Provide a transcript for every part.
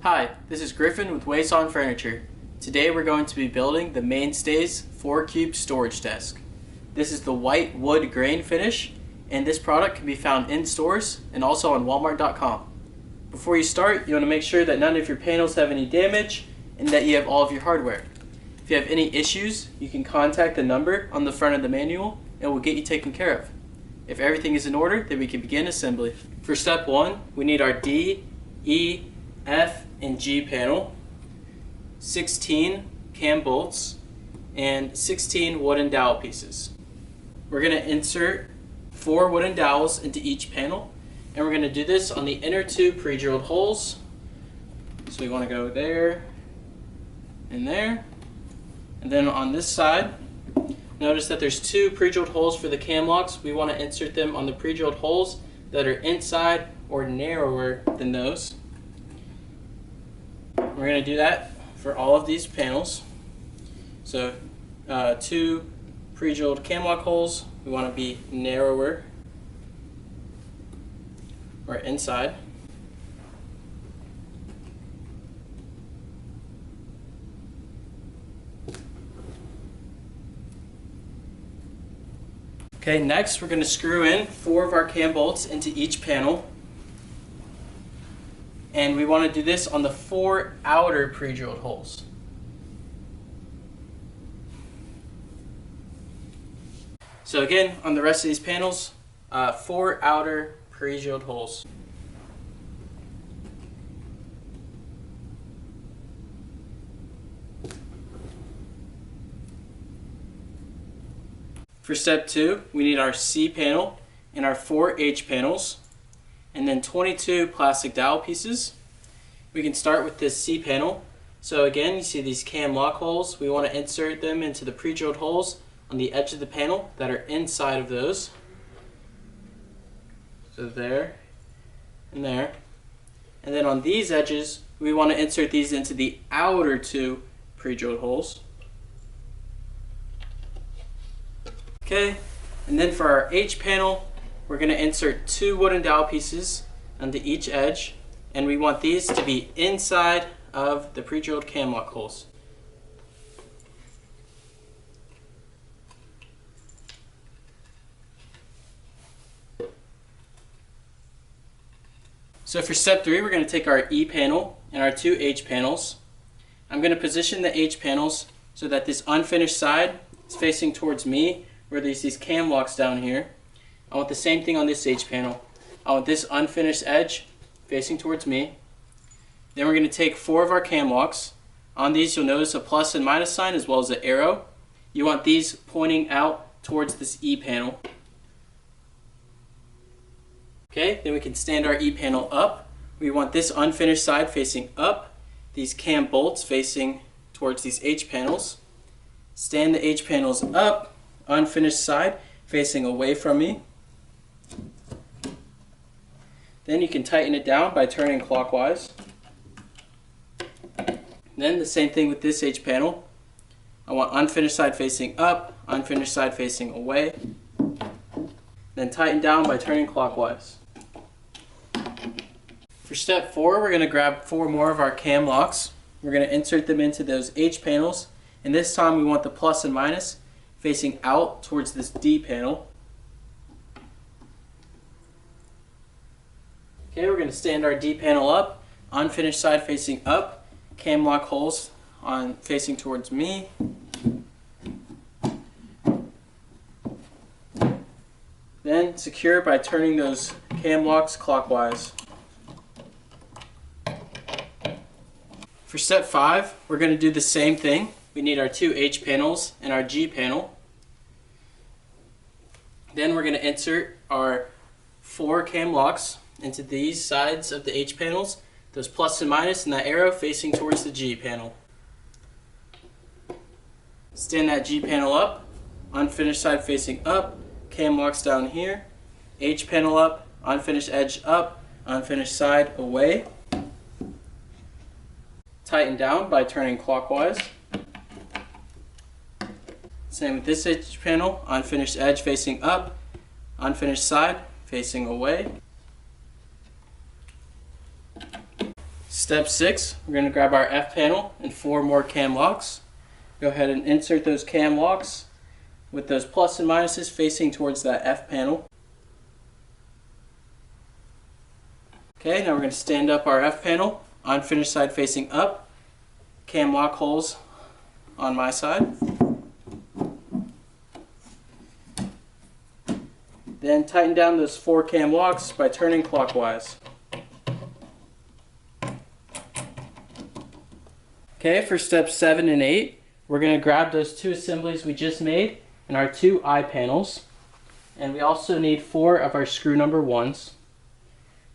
Hi, this is Griffin with Huisen Furniture. Today we're going to be building the Mainstays 4-cube storage desk. This is the white wood grain finish, and this product can be found in stores and also on Walmart.com. Before you start, you want to make sure that none of your panels have any damage and that you have all of your hardware. If you have any issues, you can contact the number on the front of the manual and we'll get you taken care of. If everything is in order, then we can begin assembly. For step 1, we need our D, E, F, and G panel, 16 cam bolts, and 16 wooden dowel pieces. We're going to insert 4 wooden dowels into each panel, and we're going to do this on the inner 2 pre-drilled holes. So we want to go there and there, and then on this side, notice that there's 2 pre-drilled holes for the cam locks. We want to insert them on the pre-drilled holes that are inside or narrower than those. We're going to do that for all of these panels. So 2 pre-drilled cam lock holes, we want to be narrower or inside. Okay, next we're going to screw in 4 of our cam bolts into each panel. And we want to do this on the 4 outer pre-drilled holes. So again, on the rest of these panels, 4 outer pre-drilled holes. For step 2, we need our C panel and our 4 H panels, and then 22 plastic dowel pieces. We can start with this C panel. So again, you see these cam lock holes. We want to insert them into the pre-drilled holes on the edge of the panel that are inside of those. So there and there. And then on these edges, we want to insert these into the outer 2 pre-drilled holes. Okay, and then for our H panel, we're going to insert 2 wooden dowel pieces onto each edge, and we want these to be inside of the pre-drilled cam lock holes. So for step 3, we're going to take our E panel and our 2 H panels. I'm going to position the H panels so that this unfinished side is facing towards me, where there's these cam locks down here. I want the same thing on this H panel. I want this unfinished edge facing towards me. Then we're going to take 4 of our cam locks. On these you'll notice a plus and minus sign as well as an arrow. You want these pointing out towards this E panel. Okay, then we can stand our E panel up. We want this unfinished side facing up, these cam bolts facing towards these H panels. Stand the H panels up, unfinished side facing away from me. Then you can tighten it down by turning clockwise. Then the same thing with this H panel. I want unfinished side facing up, unfinished side facing away. Then tighten down by turning clockwise. For step 4, we're going to grab 4 more of our cam locks. We're going to insert them into those H panels, and this time we want the plus and minus facing out towards this D panel. Okay, we're going to stand our D panel up, unfinished side facing up, cam lock holes facing towards me. Then secure by turning those cam locks clockwise. For step 5, we're going to do the same thing. We need our 2 H panels and our G panel. Then we're going to insert our 4 cam locks into these sides of the H panels, those plus and minus and that arrow facing towards the G panel. Stand that G panel up, unfinished side facing up, cam locks down here, H panel up, unfinished edge up, unfinished side away. Tighten down by turning clockwise. Same with this H panel, unfinished edge facing up, unfinished side facing away. Step 6, we're going to grab our F panel and 4 more cam locks. Go ahead and insert those cam locks with those plus and minuses facing towards that F panel. Okay, now we're going to stand up our F panel, unfinished side facing up, cam lock holes on my side. Then tighten down those 4 cam locks by turning clockwise. Okay, for steps 7 and 8, we're going to grab those 2 assemblies we just made and our 2 eye panels. And we also need 4 of our screw number 1s.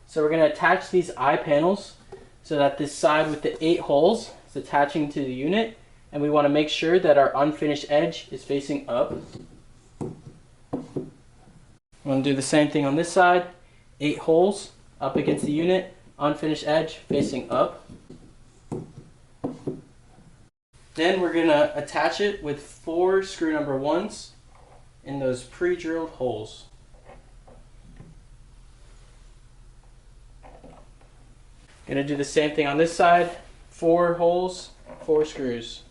So we're going to attach these eye panels so that this side with the 8 holes is attaching to the unit. And we want to make sure that our unfinished edge is facing up. We're going to do the same thing on this side. 8 holes up against the unit, unfinished edge facing up. Then we're going to attach it with 4 screw number 1s in those pre-drilled holes. Going to do the same thing on this side. 4 holes, 4 screws.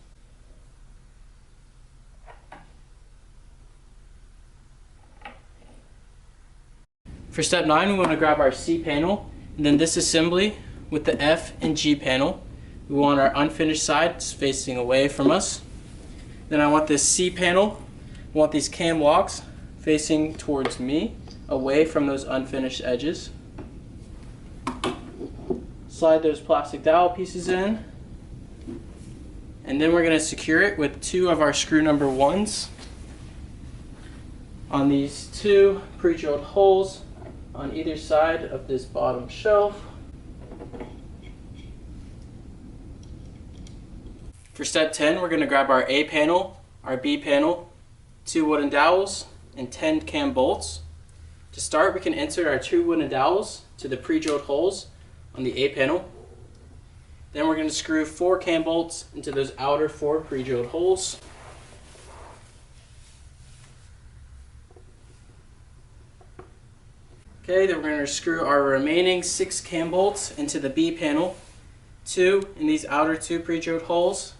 For step 9, we want to grab our C panel, and then this assembly with the F and G panel. We want our unfinished sides facing away from us. Then I want this C panel, I want these cam locks facing towards me, away from those unfinished edges. Slide those plastic dowel pieces in, and then we're going to secure it with 2 of our screw number 1s on these 2 pre-drilled holes on either side of this bottom shelf. For step 10, we're going to grab our A panel, our B panel, 2 wooden dowels, and 10 cam bolts. To start, we can insert our 2 wooden dowels to the pre-drilled holes on the A panel. Then we're going to screw 4 cam bolts into those outer 4 pre-drilled holes. Okay, then we're going to screw our remaining 6 cam bolts into the B panel, 2 in these outer 2 pre-drilled holes,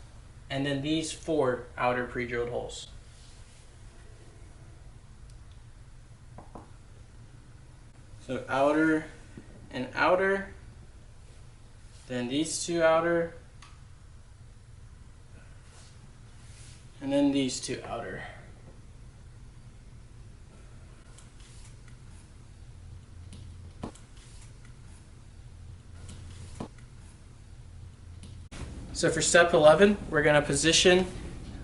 and then these 4 outer pre-drilled holes. So outer and outer, then these 2 outer, and then these 2 outer. So for step 11, we're going to position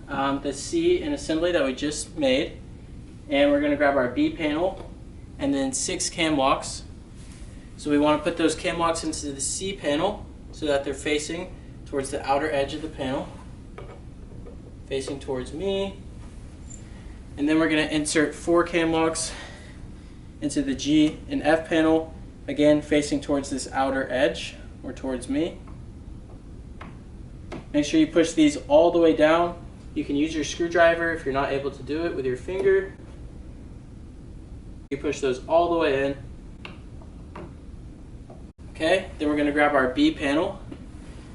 the C in assembly that we just made, and we're going to grab our B panel and then 6 cam locks. So we want to put those cam locks into the C panel so that they're facing towards the outer edge of the panel, facing towards me. And then we're going to insert 4 cam locks into the G and F panel, again facing towards this outer edge or towards me. Make sure you push these all the way down. You can use your screwdriver if you're not able to do it with your finger. You push those all the way in. Okay, then we're going to grab our B panel,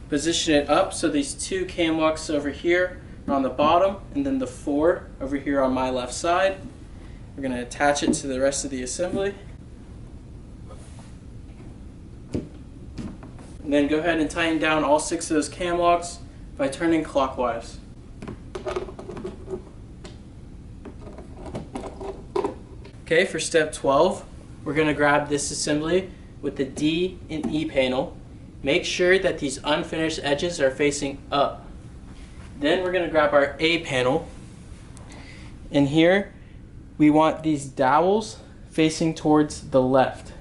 position it up so these 2 cam locks over here are on the bottom, and then the 4 over here on my left side. We're going to attach it to the rest of the assembly. And then go ahead and tighten down all 6 of those cam locks by turning clockwise. Okay, for step 12, we're going to grab this assembly with the D and E panel. Make sure that these unfinished edges are facing up. Then we're going to grab our A panel. And here, we want these dowels facing towards the left.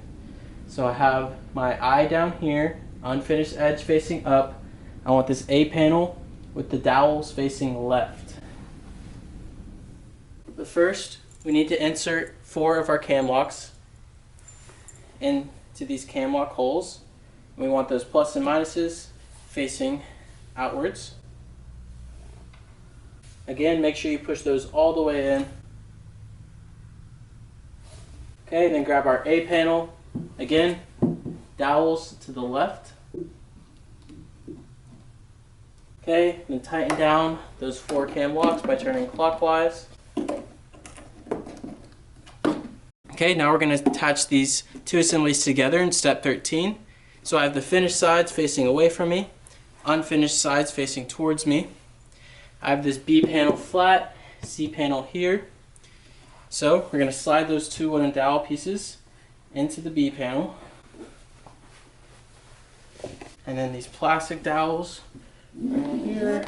So I have my eye down here, unfinished edge facing up. I want this A panel with the dowels facing left. But first, we need to insert 4 of our cam locks into these cam lock holes. We want those plus and minuses facing outwards. Again, make sure you push those all the way in. Okay, then grab our A panel. Again, dowels to the left. Okay, then tighten down those 4 cam locks by turning clockwise. Okay, now we're going to attach these 2 assemblies together in step 13. So I have the finished sides facing away from me, unfinished sides facing towards me. I have this B panel flat, C panel here. So we're going to slide those 2 wooden dowel pieces into the B panel. And then these plastic dowels right here.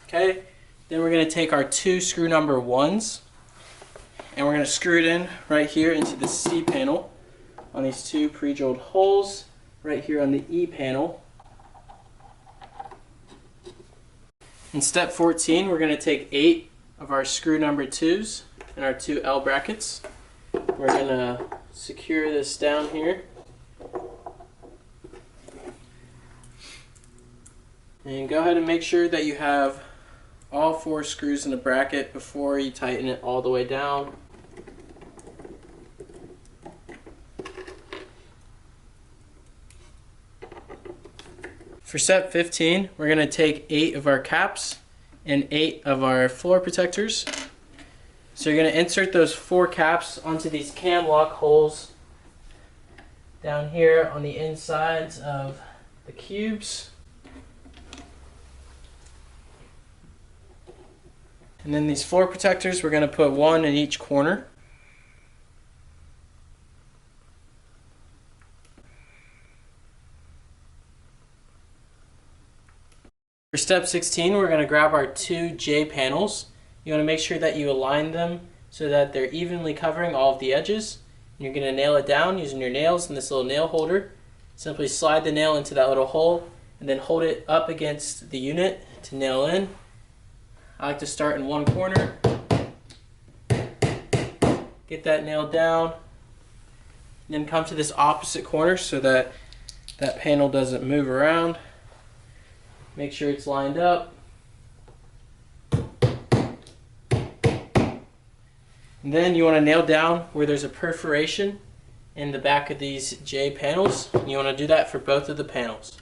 Okay, then we're going to take our 2 screw number 1s and we're going to screw it in right here into the C panel on these 2 pre-drilled holes right here on the E panel. In step 14, we're going to take 8 of our screw number 2s and our 2 L brackets. We're going to secure this down here. And go ahead and make sure that you have all 4 screws in the bracket before you tighten it all the way down. For step 15, we're going to take 8 of our caps and 8 of our floor protectors. So you're going to insert those 4 caps onto these cam lock holes down here on the insides of the cubes. And then these floor protectors, we're going to put 1 in each corner. For step 16, we're going to grab our 2 J panels. You want to make sure that you align them so that they're evenly covering all of the edges. And you're going to nail it down using your nails and this little nail holder. Simply slide the nail into that little hole and then hold it up against the unit to nail in. I like to start in one corner, get that nailed down, and then come to this opposite corner so that that panel doesn't move around. Make sure it's lined up. And then you want to nail down where there's a perforation in the back of these J panels. You want to do that for both of the panels.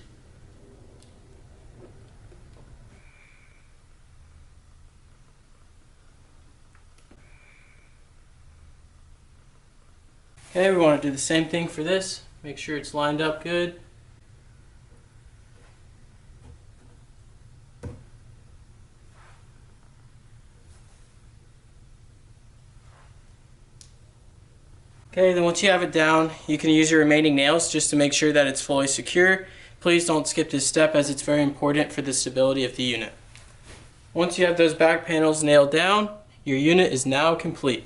Okay, we want to do the same thing for this. Make sure it's lined up good. Okay, then once you have it down, you can use your remaining nails just to make sure that it's fully secure. Please don't skip this step as it's very important for the stability of the unit. Once you have those back panels nailed down, your unit is now complete.